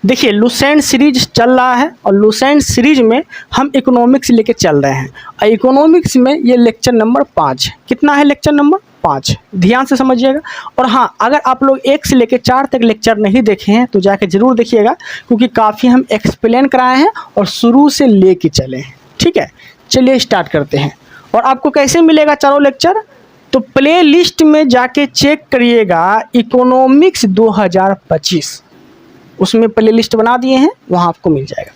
देखिए Lucent series चल रहा है और लुसेंट सीरीज में हम इकोनॉमिक्स लेके चल रहे हैं और इकोनॉमिक्स में ये लेक्चर नंबर 5 कितना है, लेक्चर नंबर 5 ध्यान से समझिएगा। और हाँ, अगर आप लोग 1 से लेकर 4 तक लेक्चर नहीं देखे हैं तो जाके ज़रूर देखिएगा, क्योंकि काफ़ी हम एक्सप्लेन कराए हैं और शुरू से ले के चले हैं। ठीक है, चलिए स्टार्ट करते हैं। और आपको कैसे मिलेगा चारों लेक्चर, तो प्ले लिस्ट में जाके चेक करिएगा इकोनॉमिक्स 2025, उसमें प्ले लिस्ट बना दिए हैं, वहाँ आपको मिल जाएगा।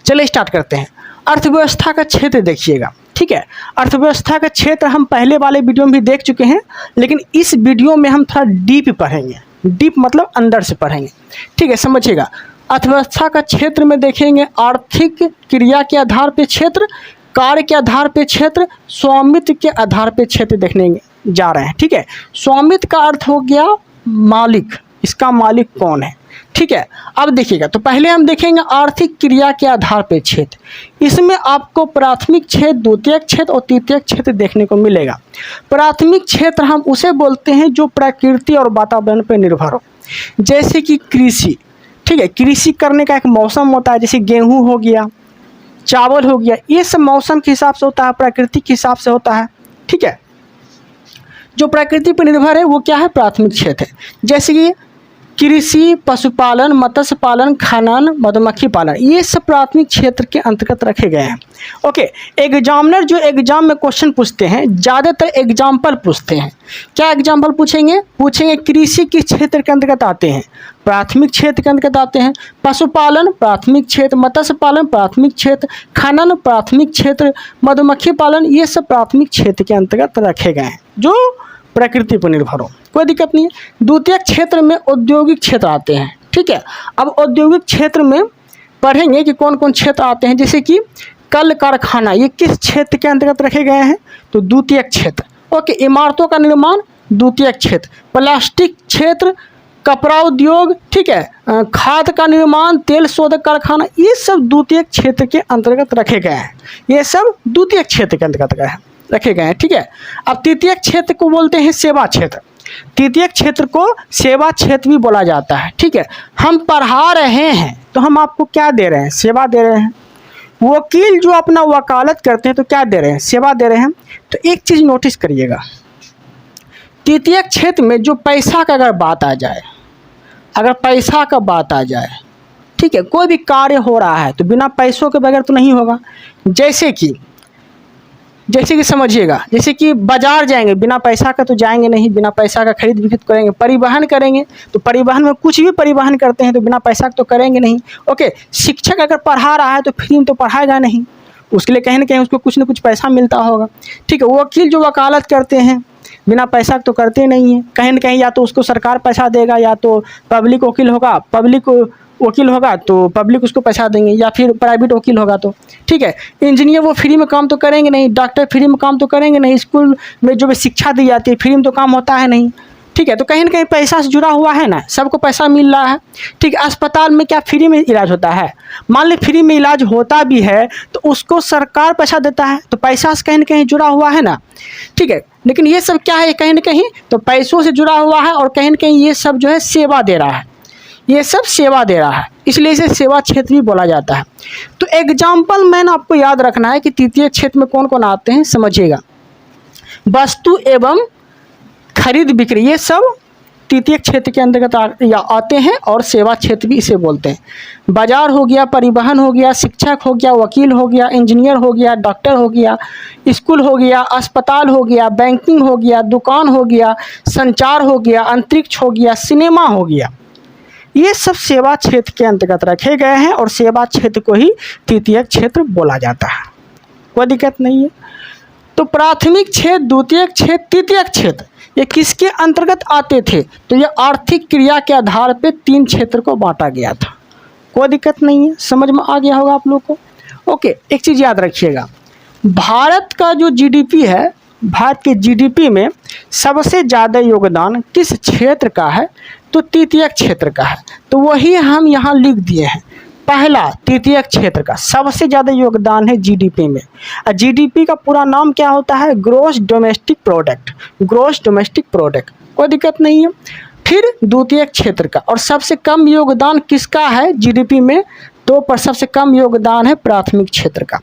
चलिए स्टार्ट करते हैं। अर्थव्यवस्था का क्षेत्र देखिएगा। ठीक है, अर्थव्यवस्था का क्षेत्र हम पहले वाले वीडियो में भी देख चुके हैं, लेकिन इस वीडियो में हम थोड़ा डीप पढ़ेंगे। डीप मतलब अंदर से पढ़ेंगे। ठीक है, समझिएगा। अर्थव्यवस्था का क्षेत्र में देखेंगे आर्थिक क्रिया के आधार पे क्षेत्र, कार्य के आधार पे क्षेत्र, स्वामित्व के आधार पे क्षेत्र देखने जा रहे हैं। ठीक है, स्वामित्व का अर्थ हो गया मालिक, इसका मालिक कौन है। ठीक है, अब देखिएगा, तो पहले हम देखेंगे आर्थिक क्रिया के आधार पे क्षेत्र। इसमें आपको प्राथमिक क्षेत्र, द्वितीयक क्षेत्र और तृतीयक क्षेत्र देखने को मिलेगा। प्राथमिक क्षेत्र हम उसे बोलते हैं जो प्रकृति और वातावरण पर निर्भर हो, जैसे कि कृषि। ठीक है, कृषि करने का एक मौसम होता है, जैसे गेहूँ हो गया, चावल हो गया, ये सब मौसम के हिसाब से होता है, प्रकृति के हिसाब से होता है। ठीक है, जो प्रकृति पर निर्भर है वो क्या है, प्राथमिक क्षेत्र है। जैसे कि कृषि, पशुपालन, मत्स्य पालन, खनन, मधुमक्खी पालन, ये सब प्राथमिक क्षेत्र के अंतर्गत रखे गए हैं। ओके, एग्जामिनर जो एग्जाम में क्वेश्चन पूछते हैं, ज़्यादातर एग्जाम्पल पूछते हैं। क्या एग्जाम्पल पूछेंगे, कृषि किस क्षेत्र के अंतर्गत आते हैं, प्राथमिक क्षेत्र के अंतर्गत आते हैं। पशुपालन प्राथमिक क्षेत्र, मत्स्य पालन प्राथमिक क्षेत्र, खनन प्राथमिक क्षेत्र, मधुमक्खी पालन, ये सब प्राथमिक क्षेत्र के अंतर्गत रखे गए हैं जो प्रकृति पर निर्भर हो, कोई दिक्कत नहीं है। द्वितीयक क्षेत्र में औद्योगिक क्षेत्र आते हैं। ठीक है, अब औद्योगिक क्षेत्र में पढ़ेंगे कि कौन कौन क्षेत्र आते हैं, जैसे कि कल कारखाना, ये किस क्षेत्र के अंतर्गत रखे गए हैं, तो द्वितीयक क्षेत्र। ओके, इमारतों का निर्माण द्वितीयक क्षेत्र, प्लास्टिक क्षेत्र, कपड़ा उद्योग, ठीक है, खाद का निर्माण, तेल शोधक कारखाना, ये सब द्वितीयक क्षेत्र के अंतर्गत रखे गए हैं। ये सब द्वितीयक क्षेत्र के अंतर्गत रखे गए हैं। ठीक है, अब तृतीयक क्षेत्र को बोलते हैं सेवा क्षेत्र। तृतीयक क्षेत्र को सेवा क्षेत्र भी बोला जाता है। ठीक है, हम पढ़ा रहे हैं तो हम आपको क्या दे रहे हैं, सेवा दे रहे हैं। वकील जो अपना वकालत करते हैं तो क्या दे रहे हैं, सेवा दे रहे हैं। तो एक चीज़ नोटिस करिएगा, तृतीयक क्षेत्र में जो पैसा का अगर बात आ जाए, अगर पैसा का बात आ जाए, ठीक है, कोई भी कार्य हो रहा है तो बिना पैसों के बगैर तो नहीं होगा। जैसे कि समझिएगा, जैसे कि बाजार जाएंगे, बिना पैसा का तो जाएंगे नहीं, बिना पैसा का खरीद बिक्री करेंगे। परिवहन करेंगे तो परिवहन में कुछ भी परिवहन करते हैं तो बिना पैसा का तो करेंगे नहीं। ओके, शिक्षक अगर पढ़ा रहा है तो फ्री में तो पढ़ाएगा नहीं, उसके लिए कहीं ना कहीं उसको कुछ ना कुछ पैसा मिलता होगा। ठीक है, वकील जो वकालत करते हैं बिना पैसा तो करते नहीं है, कहीं ना कहीं या तो उसको सरकार पैसा देगा, या तो पब्लिक वकील होगा, पब्लिक वकील होगा तो पब्लिक उसको पैसा देंगे, या फिर प्राइवेट वकील होगा तो। ठीक है, इंजीनियर वो फ्री में काम तो करेंगे नहीं, डॉक्टर फ्री में काम तो करेंगे नहीं, स्कूल में जो भी शिक्षा दी जाती है फ्री में तो काम होता है नहीं। ठीक है, तो कहीं ना कहीं पैसा से जुड़ा हुआ है ना, सबको पैसा मिल रहा है। ठीक है, अस्पताल में क्या फ्री में इलाज होता है, मान ली फ्री में इलाज होता भी है तो उसको सरकार पैसा देता है, तो पैसा से कहीं ना कहीं जुड़ा हुआ है ना। ठीक है, लेकिन ये सब क्या है, कहीं ना कहीं तो पैसों से जुड़ा हुआ है, और कहीं ना कहीं ये सब जो है सेवा दे रहा है, ये सब सेवा दे रहा है, इसलिए इसे सेवा क्षेत्र भी बोला जाता है। तो एग्जाम्पल मैंने आपको याद रखना है कि तृतीय क्षेत्र में कौन कौन आते हैं, समझिएगा। वस्तु एवं खरीद बिक्री, ये सब तृतीय क्षेत्र के अंतर्गत आते हैं, और सेवा क्षेत्र भी इसे बोलते हैं। बाजार हो गया, परिवहन हो गया, शिक्षक हो गया, वकील हो गया, इंजीनियर हो गया, डॉक्टर हो गया, स्कूल हो गया, अस्पताल हो गया, बैंकिंग हो गया, दुकान हो गया, संचार हो गया, अंतरिक्ष हो गया, सिनेमा हो गया, ये सब सेवा क्षेत्र के अंतर्गत रखे गए हैं, और सेवा क्षेत्र को ही तृतीयक क्षेत्र बोला जाता है, कोई दिक्कत नहीं है। तो प्राथमिक क्षेत्र, द्वितीयक क्षेत्र, तृतीयक क्षेत्र, ये किसके अंतर्गत आते थे, तो ये आर्थिक क्रिया के आधार पे 3 क्षेत्र को बांटा गया था, कोई दिक्कत नहीं है, समझ में आ गया होगा आप लोग को। ओके, एक चीज़ याद रखिएगा, भारत का जो जीडीपी है, भारत के जीडीपी में सबसे ज़्यादा योगदान किस क्षेत्र का है, तो तृतीयक क्षेत्र का है। तो वही हम यहाँ लिख दिए हैं, पहला तृतीयक क्षेत्र का सबसे ज़्यादा योगदान है जीडीपी में। और जीडीपी का पूरा नाम क्या होता है, gross domestic product, gross domestic product, कोई दिक्कत नहीं है। फिर द्वितीयक क्षेत्र का, और सबसे कम योगदान किसका है जीडीपी में? तो पर सबसे कम योगदान है प्राथमिक क्षेत्र का।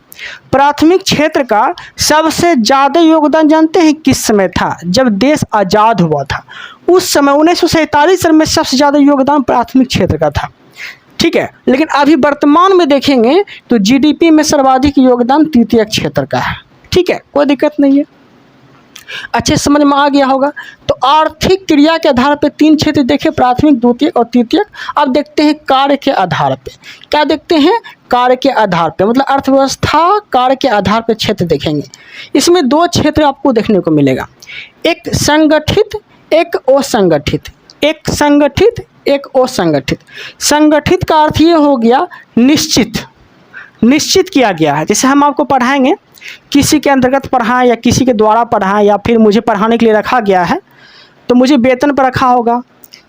प्राथमिक क्षेत्र का सबसे ज़्यादा योगदान जानते हैं किस समय था? जब देश आज़ाद हुआ था, उस समय 1947 में सबसे ज़्यादा योगदान प्राथमिक क्षेत्र का था। ठीक है, लेकिन अभी वर्तमान में देखेंगे तो जीडीपी में सर्वाधिक योगदान तृतीयक क्षेत्र का है। ठीक है, कोई दिक्कत नहीं है, अच्छे समझ में आ गया होगा। तो आर्थिक क्रिया के आधार पे 3 क्षेत्र देखे, प्राथमिक, द्वितीयक और तृतीयक। अब देखते हैं कार्य के आधार पे। क्या देखते हैं? कार्य के आधार पे, मतलब अर्थव्यवस्था कार्य के आधार पे क्षेत्र देखेंगे। इसमें 2 क्षेत्र आपको देखने को मिलेगा, एक संगठित, एक असंगठित। एक संगठित, एक असंगठित। संगठित का अर्थ ये हो गया निश्चित, निश्चित किया गया है। जैसे हम आपको पढ़ाएंगे, किसी के अंतर्गत पढ़ाएं या किसी के द्वारा पढ़ाएं, या फिर मुझे पढ़ाने के लिए रखा गया है तो मुझे वेतन पर रखा होगा,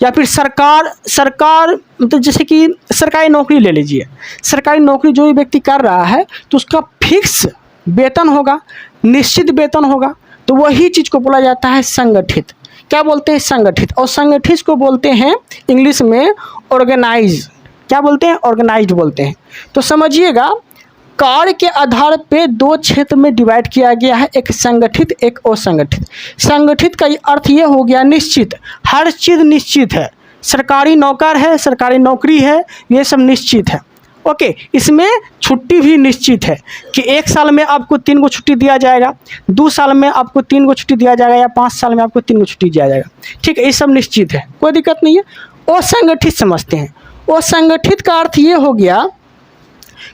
या फिर सरकार मतलब जैसे कि सरकारी नौकरी ले लीजिए। सरकारी नौकरी जो भी व्यक्ति कर रहा है तो उसका फिक्स वेतन होगा, निश्चित वेतन होगा, तो वही चीज़ को बोला जाता है संगठित। क्या बोलते हैं? संगठित। और संगठित को बोलते हैं इंग्लिश में ऑर्गेनाइज। क्या बोलते हैं? ऑर्गेनाइज्ड बोलते हैं। तो समझिएगा, कार्य के आधार पे 2 क्षेत्र में डिवाइड किया गया है, एक संगठित, एक असंगठित। संगठित का अर्थ ये हो गया निश्चित, हर चीज़ निश्चित है। सरकारी नौकर है, सरकारी नौकरी है, ये सब निश्चित है। ओके, इसमें छुट्टी भी निश्चित है कि 1 साल में आपको 3 को छुट्टी दिया जाएगा, 2 साल में आपको 3 को छुट्टी दिया जाएगा, या 5 साल में आपको 3 को छुट्टी दिया जाएगा। ठीक है, ये सब निश्चित है, कोई दिक्कत नहीं है। असंगठित समझते हैं। असंगठित का अर्थ ये हो गया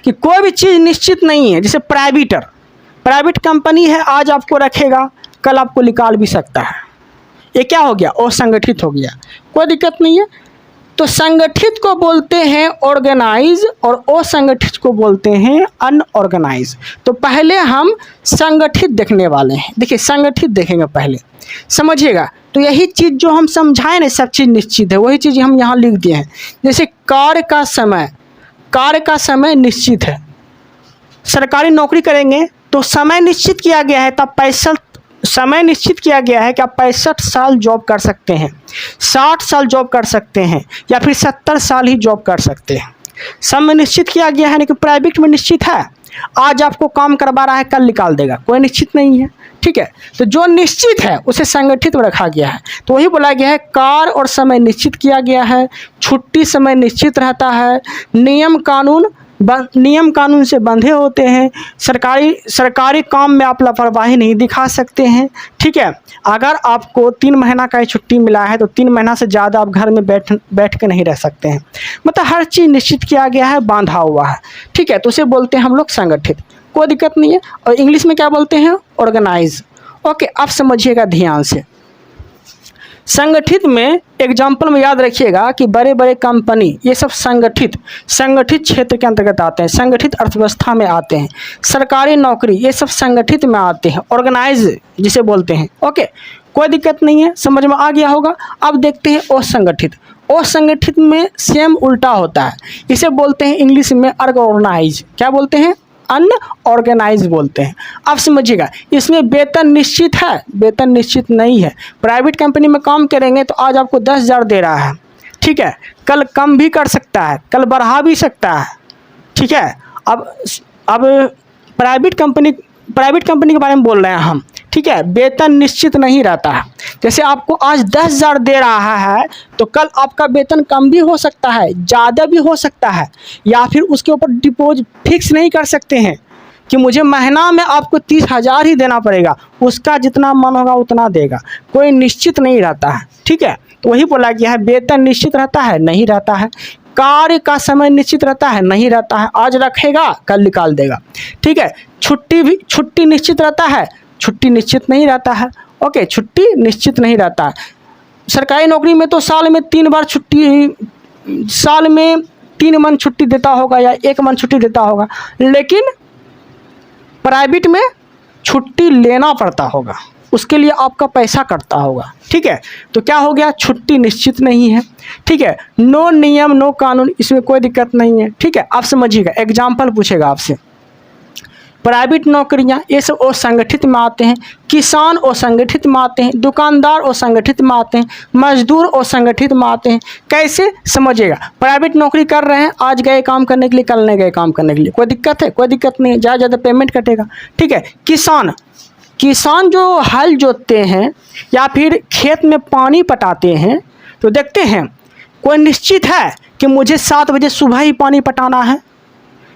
कि कोई भी चीज़ निश्चित नहीं है। जैसे प्राइवेट कंपनी है, आज आपको रखेगा, कल आपको निकाल भी सकता है। ये क्या हो गया? असंगठित हो गया, कोई दिक्कत नहीं है। तो संगठित को बोलते हैं ऑर्गेनाइज और असंगठित को बोलते हैं अनऑर्गेनाइज। तो पहले हम संगठित देखने वाले हैं। देखिए, संगठित देखेंगे पहले, समझिएगा। तो यही चीज़ जो हम समझाएं ना, सब चीज़ निश्चित है, वही चीज़ हम यहाँ लिख दिए हैं। जैसे कार्य का समय निश्चित है। सरकारी नौकरी करेंगे तो समय निश्चित किया गया है, तब 65 समय निश्चित किया गया है कि आप 65 साल जॉब कर सकते हैं, 60 साल जॉब कर सकते हैं, या फिर 70 साल ही जॉब कर सकते हैं। समय निश्चित किया गया है। लेकिन प्राइवेट में निश्चित है, आज आपको काम करवा रहा है, कल निकाल देगा, कोई निश्चित नहीं है। ठीक है, तो जो निश्चित है उसे संगठित में रखा गया है। तो वही बोला गया है, कार्य और समय निश्चित किया गया है, छुट्टी समय निश्चित रहता है, नियम कानून से बंधे होते हैं, सरकारी काम में आप लापरवाही नहीं दिखा सकते हैं। ठीक है, अगर आपको 3 महीना का ही छुट्टी मिला है तो 3 महीना से ज़्यादा आप घर में बैठ के नहीं रह सकते हैं। मतलब हर चीज़ निश्चित किया गया है, बांधा हुआ है। ठीक है, तो उसे बोलते हैं हम लोग संगठित, कोई दिक्कत नहीं है। और इंग्लिश में क्या बोलते हैं? ऑर्गेनाइज। ओके, अब समझिएगा ध्यान से। संगठित में एग्जाम्पल में याद रखिएगा कि बड़े बड़े कंपनी, ये सब संगठित क्षेत्र के अंतर्गत आते हैं, संगठित अर्थव्यवस्था में आते हैं। सरकारी नौकरी, ये सब संगठित में आते हैं, ऑर्गेनाइज जिसे बोलते हैं। ओके, कोई दिक्कत नहीं है, समझ में आ गया होगा। अब देखते हैं असंगठित। असंगठित में सेम उल्टा होता है, इसे बोलते हैं इंग्लिश में अनऑर्गेनाइज। क्या बोलते हैं? अनऑर्गेनाइज बोलते हैं। अब समझिएगा, इसमें वेतन निश्चित है, वेतन निश्चित नहीं है। प्राइवेट कंपनी में काम करेंगे तो आज आपको 10,000 दे रहा है, ठीक है, कल कम भी कर सकता है, कल बढ़ा भी सकता है। ठीक है, अब प्राइवेट कंपनी के बारे में बोल रहे हैं हम। ठीक है, वेतन निश्चित नहीं रहता है। जैसे आपको आज 10,000 दे रहा है तो कल आपका वेतन कम भी हो सकता है, ज़्यादा भी हो सकता है, या फिर उसके ऊपर डिपॉजिट फिक्स नहीं कर सकते हैं कि मुझे महीना में आपको 30,000 ही देना पड़ेगा, उसका जितना मन होगा उतना देगा, कोई निश्चित नहीं रहता है। ठीक है, तो वही बोला गया है, वेतन निश्चित रहता है? नहीं रहता है। कार्य का समय निश्चित रहता है? नहीं रहता है, आज रखेगा कल निकाल देगा। ठीक है, छुट्टी निश्चित रहता है? छुट्टी निश्चित नहीं रहता है। ओके, छुट्टी निश्चित नहीं रहता है। सरकारी नौकरी में तो साल में 3 मन छुट्टी देता होगा या 1 मन छुट्टी देता होगा, लेकिन प्राइवेट में छुट्टी लेना पड़ता होगा, उसके लिए आपका पैसा कटता होगा। ठीक है, तो क्या हो गया? छुट्टी निश्चित नहीं है। ठीक है, नो नियम नो कानून, इसमें कोई दिक्कत नहीं है। ठीक है, आप समझिएगा, एग्जाम्पल पूछेगा आपसे। प्राइवेट नौकरियां ये सब असंगठित में आते हैं, किसान असंगठित में आते हैं, दुकानदार असंगठित में आते हैं, मजदूर असंगठित में आते हैं। कैसे समझिएगा, प्राइवेट नौकरी कर रहे हैं, आज गए काम करने के लिए, कल नहीं गए काम करने के लिए, कोई दिक्कत है? कोई दिक्कत नहीं है, ज़्यादा ज़्यादा पेमेंट कटेगा। ठीक है, किसान जो हल जोतते हैं या फिर खेत में पानी पटाते हैं, तो देखते हैं कोई निश्चित है कि मुझे 7 बजे सुबह ही पानी पटाना है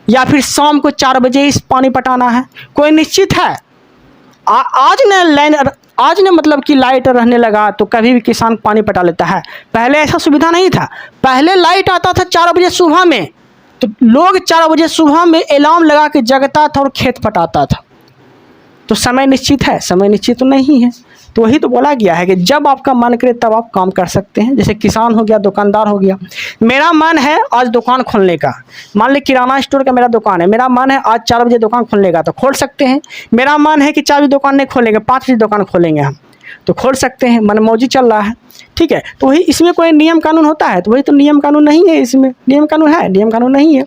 या फिर शाम को 4 बजे ही पानी पटाना है? कोई निश्चित है? आज ने मतलब कि लाइट रहने लगा तो कभी भी किसान पानी पटा लेता है। पहले ऐसा सुविधा नहीं था। पहले लाइट आता था 4 बजे सुबह में, तो लोग 4 बजे सुबह में अलार्म लगा के जगता था और खेत पटाता था। तो समय निश्चित है? समय निश्चित तो नहीं है। तो वही तो बोला गया है कि जब आपका मन करे तब आप काम कर सकते हैं। जैसे किसान हो गया, दुकानदार हो गया। मेरा मन है आज दुकान खोलने का, मान ली किराना स्टोर का मेरा दुकान है, मेरा मन है आज 4 बजे दुकान खोलने का, तो खोल सकते हैं। मेरा मन है कि 4 बजे दुकान नहीं खोलेंगे, 5 बजे दुकान खोलेंगे हम, तो खोल सकते हैं। मनमौजी चल रहा है। ठीक है, तो वही इसमें कोई नियम कानून होता है? तो वही तो नियम कानून नहीं है। इसमें नियम कानून है? नियम कानून नहीं है।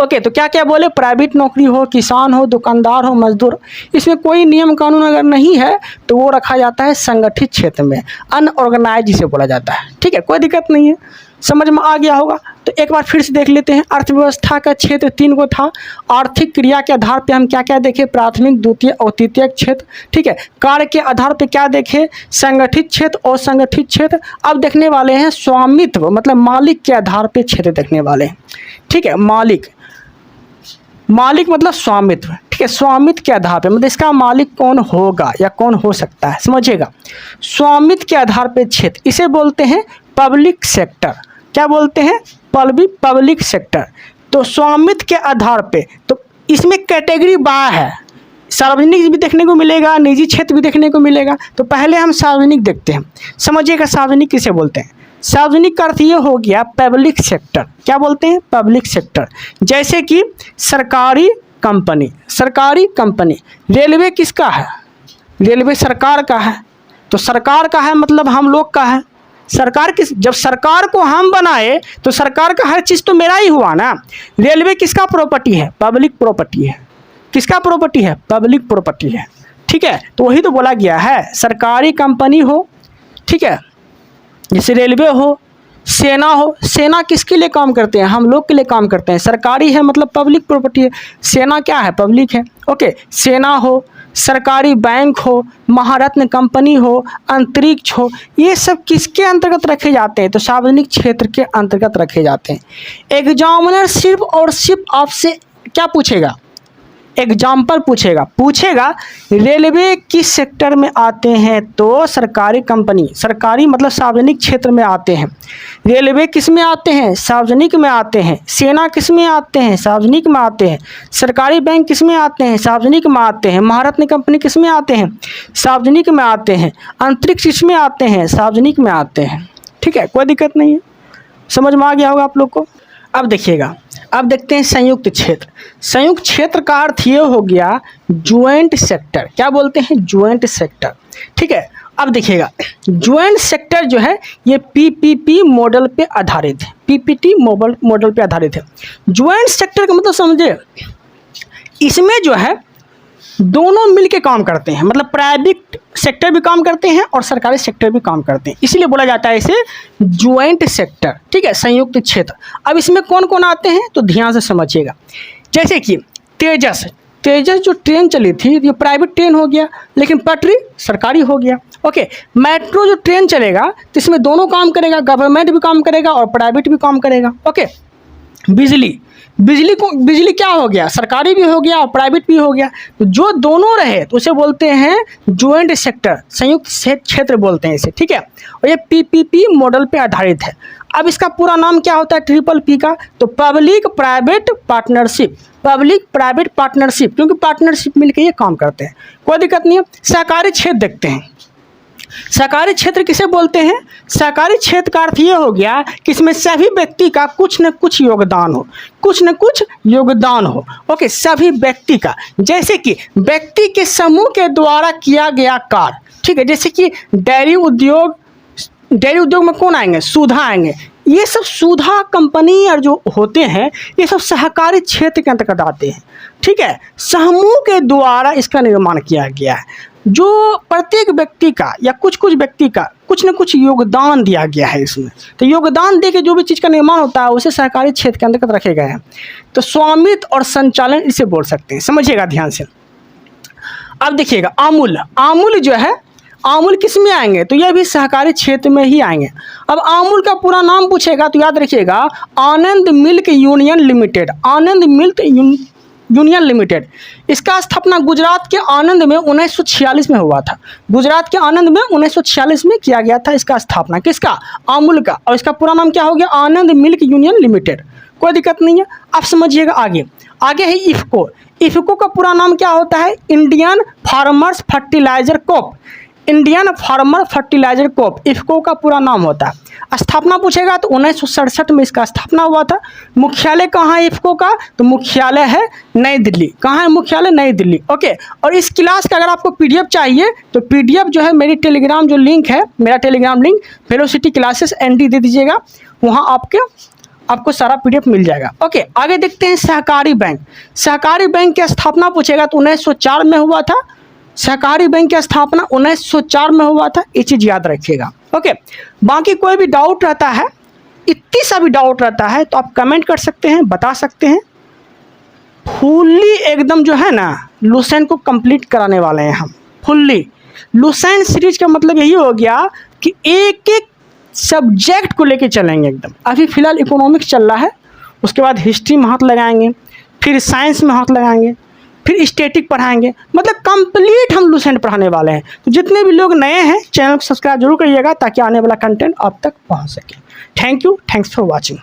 ओके, तो क्या क्या बोले? प्राइवेट नौकरी हो, किसान हो, दुकानदार हो, मजदूर, इसमें कोई नियम कानून अगर नहीं है तो वो रखा जाता है संगठित क्षेत्र में, अनऑर्गेनाइज जिसे बोला जाता है। ठीक है, कोई दिक्कत नहीं है, समझ में आ गया होगा। तो एक बार फिर से देख लेते हैं। अर्थव्यवस्था का क्षेत्र 3 को था। आर्थिक क्रिया के आधार पे हम क्या क्या देखे? प्राथमिक, द्वितीय और तृतीय क्षेत्र। ठीक है, कार्य के आधार पे क्या देखे? संगठित क्षेत्र और असंगठित क्षेत्र। अब देखने वाले हैं स्वामित्व, मतलब मालिक के आधार पे क्षेत्र देखने वाले हैं। ठीक है, मालिक मतलब स्वामित्व। ठीक है, स्वामित्व के आधार पे मतलब इसका मालिक कौन होगा या कौन हो सकता है, समझिएगा। स्वामित्व के आधार पे क्षेत्र, इसे बोलते हैं पब्लिक सेक्टर। क्या बोलते हैं? Public sector. तो स्वामित्व के आधार पे, तो इसमें कैटेगरी बार है, सार्वजनिक भी देखने को मिलेगा, निजी क्षेत्र भी देखने को मिलेगा। तो पहले हम सार्वजनिक देखते हैं, समझिएगा। सार्वजनिक किसे बोलते हैं? सार्वजनिक का अर्थ ये हो गया पब्लिक सेक्टर। क्या बोलते हैं? Public sector. जैसे कि सरकारी कंपनी। रेलवे किसका है? रेलवे सरकार का है। तो सरकार का है मतलब हम लोग का है। जब सरकार को हम बनाए तो सरकार का हर चीज़ तो मेरा ही हुआ ना। रेलवे किसका प्रॉपर्टी है? पब्लिक प्रॉपर्टी है। किसका प्रॉपर्टी है? पब्लिक प्रॉपर्टी है। ठीक है, तो वही तो बोला गया है, सरकारी कंपनी हो, ठीक है, जैसे रेलवे हो, सेना हो। सेना किसके लिए काम करते हैं? हम लोग के लिए काम करते हैं। सरकारी है मतलब पब्लिक प्रॉपर्टी है। सेना क्या है? पब्लिक है। ओके, सेना हो, सरकारी बैंक हो, महारत्न कंपनी हो, अंतरिक्ष हो, ये सब किसके अंतर्गत रखे जाते हैं? तो सार्वजनिक क्षेत्र के अंतर्गत रखे जाते हैं। एग्जामिनर सिर्फ और सिर्फ आपसे क्या पूछेगा? एग्जाम्पल पूछेगा रेलवे किस सेक्टर में आते हैं? तो सरकारी कंपनी, सरकारी मतलब सार्वजनिक क्षेत्र में आते हैं। रेलवे किस में आते हैं? सार्वजनिक में आते हैं। सेना किस में आते हैं? सार्वजनिक में आते हैं। सरकारी बैंक किस में आते हैं? सार्वजनिक में आते हैं। महारत्न कंपनी किस में आते हैं? सार्वजनिक में आते हैं। अंतरिक्ष किस में आते हैं? सार्वजनिक में आते हैं। ठीक है, कोई दिक्कत नहीं है, समझ में आ गया होगा आप लोग को। अब देखिएगा, अब देखते हैं संयुक्त क्षेत्र। संयुक्त क्षेत्र का अर्थ ये हो गया ज्वाइंट सेक्टर। क्या बोलते हैं? Joint sector. ठीक है, अब देखिएगा, ज्वाइंट सेक्टर जो है ये पीपीपी मॉडल पे आधारित है। पीपीटी मॉडल पे आधारित है। ज्वाइंट सेक्टर का मतलब समझे, इसमें जो है दोनों मिलके काम करते हैं, मतलब प्राइवेट सेक्टर भी काम करते हैं और सरकारी सेक्टर भी काम करते हैं, इसलिए बोला जाता है इसे ज्वाइंट सेक्टर। ठीक है, संयुक्त क्षेत्र। अब इसमें कौन कौन आते हैं तो ध्यान से समझिएगा। जैसे कि तेजस जो ट्रेन चली थी, ये प्राइवेट ट्रेन हो गया, लेकिन पटरी सरकारी हो गया। ओके, मेट्रो जो ट्रेन चलेगा तो इसमें दोनों काम करेगा, गवर्नमेंट भी काम करेगा और प्राइवेट भी काम करेगा। ओके, बिजली क्या हो गया? सरकारी भी हो गया और प्राइवेट भी हो गया। तो जो दोनों रहे तो उसे बोलते हैं ज्वाइंट सेक्टर, संयुक्त क्षेत्र बोलते हैं इसे। ठीक है, और ये पीपीपी मॉडल पे आधारित है। अब इसका पूरा नाम क्या होता है ट्रिपल पी का? तो पब्लिक प्राइवेट पार्टनरशिप। क्योंकि पार्टनरशिप मिलकर ये काम करते हैं, कोई दिक्कत नहीं है। सहकारी क्षेत्र देखते हैं। सहकारी क्षेत्र किसे बोलते हैं? सहकारी क्षेत्र का अर्थ ये हो गया कि इसमें सभी व्यक्ति का कुछ न कुछ योगदान हो। ओके, सभी व्यक्ति का, जैसे कि व्यक्ति के समूह के द्वारा किया गया कार्य। ठीक है, जैसे कि डेयरी उद्योग में कौन आएंगे? सुधा आएंगे। ये सब सुधा कंपनी और जो होते हैं ये सब सहकारी क्षेत्र के अंतर्गत आते हैं। ठीक है, समूह के द्वारा इसका निर्माण किया गया है। जो प्रत्येक व्यक्ति का या कुछ कुछ व्यक्ति का कुछ न कुछ योगदान दिया गया है इसमें। तो योगदान दे के जो भी चीज़ का निर्माण होता है उसे सहकारी क्षेत्र के अंतर्गत रखे गए हैं। तो स्वामित्व और संचालन इसे बोल सकते हैं। समझिएगा ध्यान से। अब देखिएगा अमूल, अमूल जो है, अमूल किस में आएंगे? तो यह भी सहकारी क्षेत्र में ही आएंगे। अब अमूल का पूरा नाम पूछेगा तो याद रखिएगा आनंद मिल्क यूनियन लिमिटेड, आनंद मिल्क यूनियन लिमिटेड। इसका स्थापना गुजरात के आनंद में 1946 में हुआ था। गुजरात के आनंद में 1946 में किया गया था इसका स्थापना। किसका? अमूल का। और इसका पूरा नाम क्या हो गया? आनंद मिल्क यूनियन लिमिटेड। कोई दिक्कत नहीं है। आप समझिएगा आगे। आगे है इफको। इफको का पूरा नाम क्या होता है? इंडियन फार्मर्स फर्टिलाइजर कोप, इंडियन फार्मर फर्टिलाइजर कोप इफको का पूरा नाम होता है। स्थापना पूछेगा तो 1967 में इसका स्थापना हुआ था। मुख्यालय कहाँ है इफको का? तो मुख्यालय है नई दिल्ली। कहाँ है मुख्यालय? नई दिल्ली। ओके। और इस क्लास का अगर आपको पीडीएफ चाहिए तो पीडीएफ जो है मेरी टेलीग्राम जो लिंक है, मेरा Telegram link velocity classes ND दे दीजिएगा, वहाँ आपको सारा पीडीएफ मिल जाएगा। ओके, आगे देखते हैं सहकारी बैंक। सहकारी बैंक की स्थापना पूछेगा तो 1904 में हुआ था। सहकारी बैंक की स्थापना 1904 में हुआ था। ये चीज़ याद रखिएगा। ओके, बाकी कोई भी डाउट रहता है, इतनी सा भी डाउट रहता है तो आप कमेंट कर सकते हैं, बता सकते हैं। फुल्ली एकदम जो है ना लुसेंट को कंप्लीट कराने वाले हैं हम। फुल्ली लुसेंट सीरीज का मतलब यही हो गया कि एक एक सब्जेक्ट को लेके चलेंगे एकदम। अभी फिलहाल इकोनॉमिक्स चल रहा है, उसके बाद हिस्ट्री में हाथ लगाएंगे, फिर साइंस में हाथ लगाएंगे, फिर स्टैटिक पढ़ाएंगे। मतलब कंप्लीट हम लुसेंट पढ़ाने वाले हैं। तो जितने भी लोग नए हैं चैनल को सब्सक्राइब जरूर करिएगा ताकि आने वाला कंटेंट आप तक पहुंच सके। Thank you, thanks for watching.